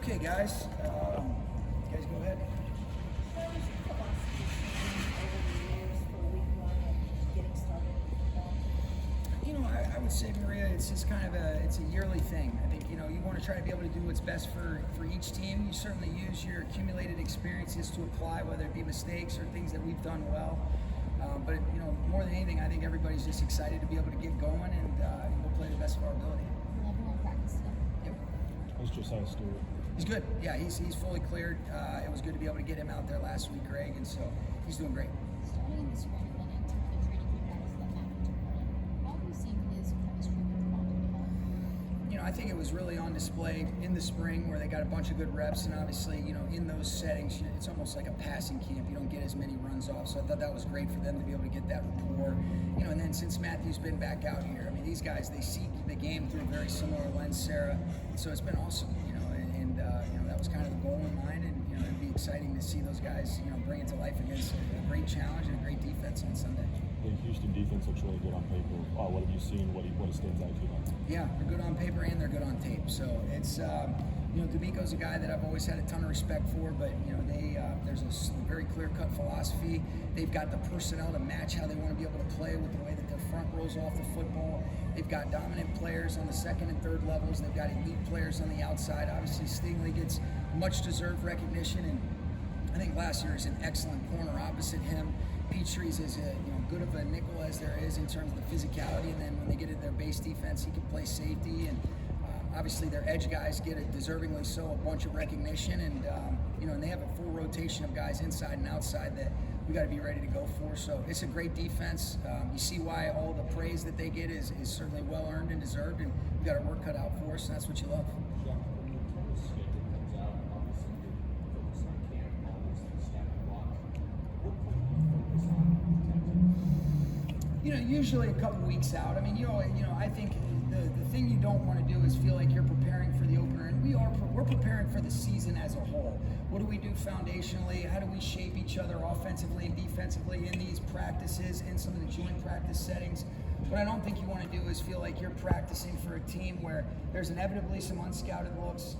Okay, guys. You guys go ahead. What was your philosophy over the years for week one and getting started with football? You know, I would say, Maria, it's just kind of a yearly thing. I think, you want to try to be able to do what's best for each team. You certainly use your accumulated experiences to apply, whether it be mistakes or things that we've done well. But, more than anything, I think everybody's just excited to be able to get going and we'll play the best of our ability. Will everyone practice today? Yep. How's Josiah Stewart? He's good. Yeah, he's fully cleared. It was good to be able to get him out there last week, Greg, and so he's doing great. Starting in the spring and then into the training camp as the manager, how have you seen his chemistry with Ronald develop? I think it was really on display in the spring where they got a bunch of good reps, and obviously, in those settings, it's almost like a passing camp. You don't get as many runs off, so I thought that was great for them to be able to get that rapport. And then since Matthew's been back out here, I mean, these guys, they see the game through a very similar lens, Sarah, and so it's been awesome, and that was kind of the goal in mind, and it'd be exciting to see those guys, bring it to life against a great challenge and a great defense on Sunday. The Houston defense looks really good on paper. What have you seen? What stands out to you? Yeah, they're good on paper and they're good on tape. So it's, D'Amico's a guy that I've always had a ton of respect for, but, there's a very clear-cut philosophy. They've got the personnel to match how they want to be able to play with the way that their front rolls off the football. They've got dominant players on the second and third levels. They've got elite players on the outside. Obviously, Stingley gets much-deserved recognition, and I think last year is an excellent corner opposite him. Petrie's as good of a nickel as there is in terms of the physicality, and then when they get into their base defense, he can play safety, and obviously their edge guys get it deservingly so a bunch of recognition, and and they have a full rotation of guys inside and outside that we got to be ready to go for. So it's a great defense. You see why all the praise that they get is certainly well earned and deserved, and we got our work cut out for us, and that's what you love. Usually a couple weeks out. I mean, I think the thing you don't want to do is feel like you're preparing for the opener, and we're preparing for the season as a whole. What do we do foundationally? How do we shape each other offensively and defensively in these practices, in some of the joint practice settings? What I don't think you want to do is feel like you're practicing for a team where there's inevitably some unscouted looks,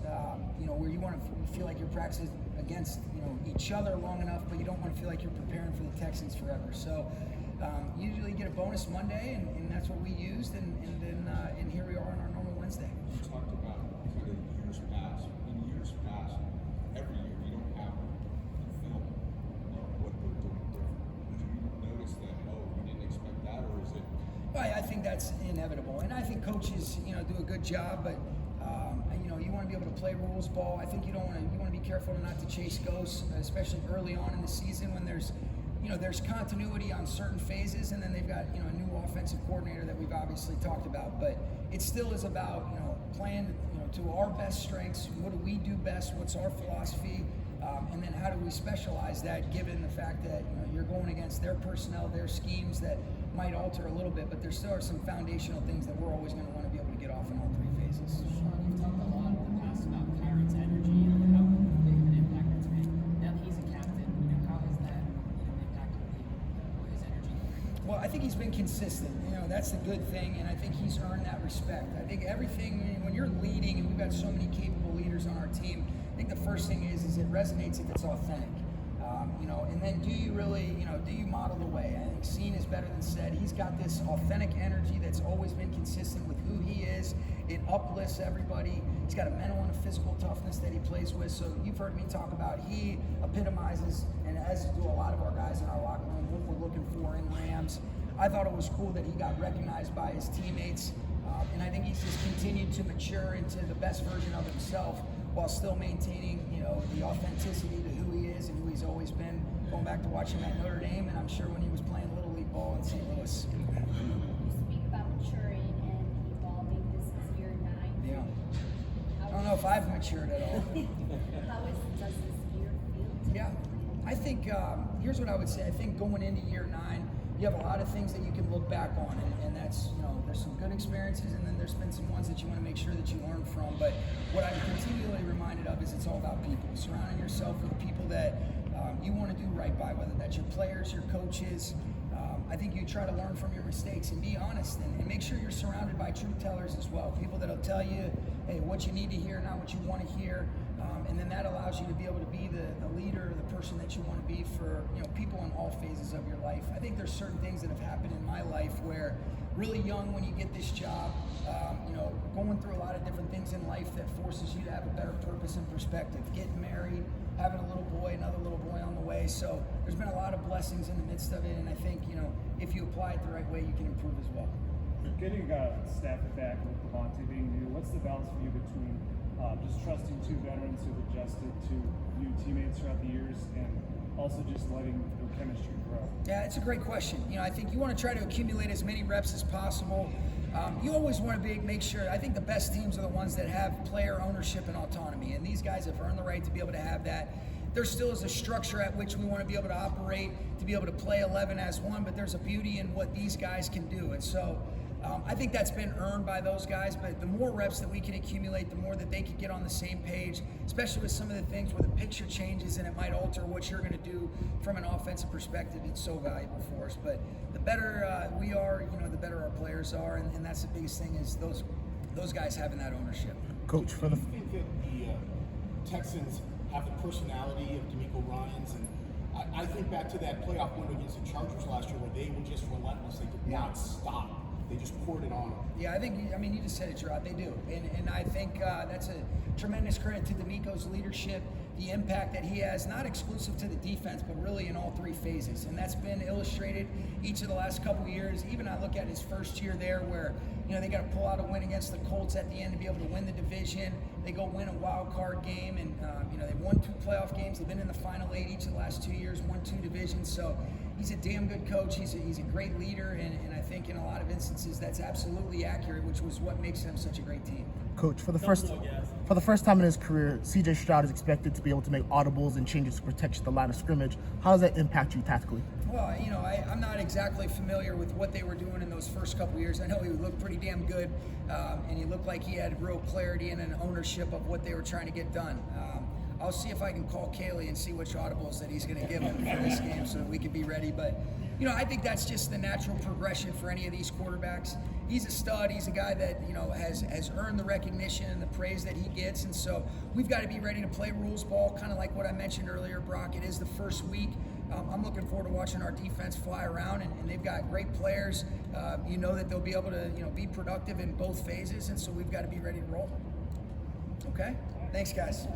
where you want to feel like you're practicing against, each other long enough, but you don't want to feel like you're preparing for the Texans forever. So usually get a bonus Monday, and that's what we used, and here we are on our normal Wednesday. You talked about kind of years past. In years past, every year you don't have the film, what they're doing different. Did you notice that? Oh, we didn't expect that, or is it? Well, I think that's inevitable, and I think coaches, do a good job, but you want to be able to play rules ball. I think you want to be careful not to chase ghosts, especially early on in the season when there's continuity on certain phases, and then they've got, a new offensive coordinator that we've obviously talked about, but it still is about, playing, to our best strengths. What do we do best? What's our philosophy? And then how do we specialize that given the fact that, you're going against their personnel, their schemes that might alter a little bit, but there still are some foundational things that we're always going to want to be able to get off in all three phases. Sean, you've talked a lot in the past about Kyron's energy and how big of an impact it's made. Now that he's a captain, how has that impacted his energy? Well, I think he's been consistent. That's the good thing, and I think he's earned that respect. I think everything, when you're leading, and we've got so many capable leaders on our team, I think the first thing is it resonates if it's authentic. And then do you really, do you model the way? I think seen is better than said. He's got this authentic energy that's always been consistent with who he is. It uplifts everybody. He's got a mental and a physical toughness that he plays with. So you've heard me talk about he epitomizes, and as do a lot of our guys in our locker room, what we're looking for in Rams. I thought it was cool that he got recognized by his teammates, and I think he's just continued to mature into the best version of himself while still maintaining, the authenticity to who he is and who he's always been, going back to watching him at Notre Dame, and I'm sure when he was playing Little League ball in St. Louis. You speak about maturing and evolving. This is year 9. Yeah. I don't know if I've matured at all. Does this year feel to you? Yeah. I think, here's what I would say. I think going into year 9, you have a lot of things that you can look back on, and that's, there's some good experiences, and then there's been some ones that you want to make sure that you learn from. But what I'm continually reminded of is it's all about people. Surrounding yourself with people that you want to do right by, whether that's your players, your coaches. I think you try to learn from your mistakes and be honest, and make sure you're surrounded by truth tellers as well. People that'll tell you, hey, what you need to hear, not what you want to hear. And then that allows you to be able to be the leader, the person that you want to be for people in all phases of your life. I think there's certain things that have happened in my life where really young when you get this job, going through a lot of different things in life that forces you to have a better purpose and perspective. Getting married, having a little boy, another little boy on the way. So there's been a lot of blessings in the midst of it, and I think if you apply it the right way, you can improve as well. Getting Stafford back with Devontae being new, what's the balance for you between just trusting two veterans who've adjusted to new teammates throughout the years and also just letting the chemistry grow? Yeah, it's a great question. I think you want to try to accumulate as many reps as possible. You always want to make sure, I think the best teams are the ones that have player ownership and autonomy, and these guys have earned the right to be able to have that. There still is a structure at which we want to be able to operate, to be able to play 11 as one, but there's a beauty in what these guys can do. And so I think that's been earned by those guys, but the more reps that we can accumulate, the more that they can get on the same page, especially with some of the things where the picture changes and it might alter what you're going to do from an offensive perspective. It's so valuable for us. But the better we are, the better our players are, and that's the biggest thing is those guys having that ownership. Coach, for the Do you think that the Texans have the personality of DeMeco Ryans? And I think back to that playoff win against the Chargers last year where they were just relentless. They did not stop. They just poured it on them. Yeah, you just said it, Gerard. They do. And I think that's a tremendous credit to DeMeco's leadership, the impact that he has, not exclusive to the defense, but really in all three phases. And that's been illustrated each of the last couple of years. Even I look at his first year there where, they got to pull out a win against the Colts at the end to be able to win the division. They go win a wild card game, and, they've won 2 playoff games. They've been in the Final 8 each of the last 2 years, won 2 divisions. So he's a damn good coach. He's a great leader, and I think in a lot of instances that's absolutely accurate, which was what makes them such a great team. Coach, for the first time in his career, C.J. Stroud is expected to be able to make audibles and changes to protect the line of scrimmage. How does that impact you tactically? Well, I'm not exactly familiar with what they were doing in those first couple years. I know he looked pretty damn good, and he looked like he had real clarity and an ownership of what they were trying to get done. I'll see if I can call Kaylee and see which audibles that he's going to give him for this game so that we can be ready. But, I think that's just the natural progression for any of these quarterbacks. He's a stud. He's a guy that, has earned the recognition and the praise that he gets. And so we've got to be ready to play rules ball, kind of like what I mentioned earlier, Brock. It is the first week. I'm looking forward to watching our defense fly around, and they've got great players. That they'll be able to, be productive in both phases. And so we've got to be ready to roll. Okay? Thanks, guys.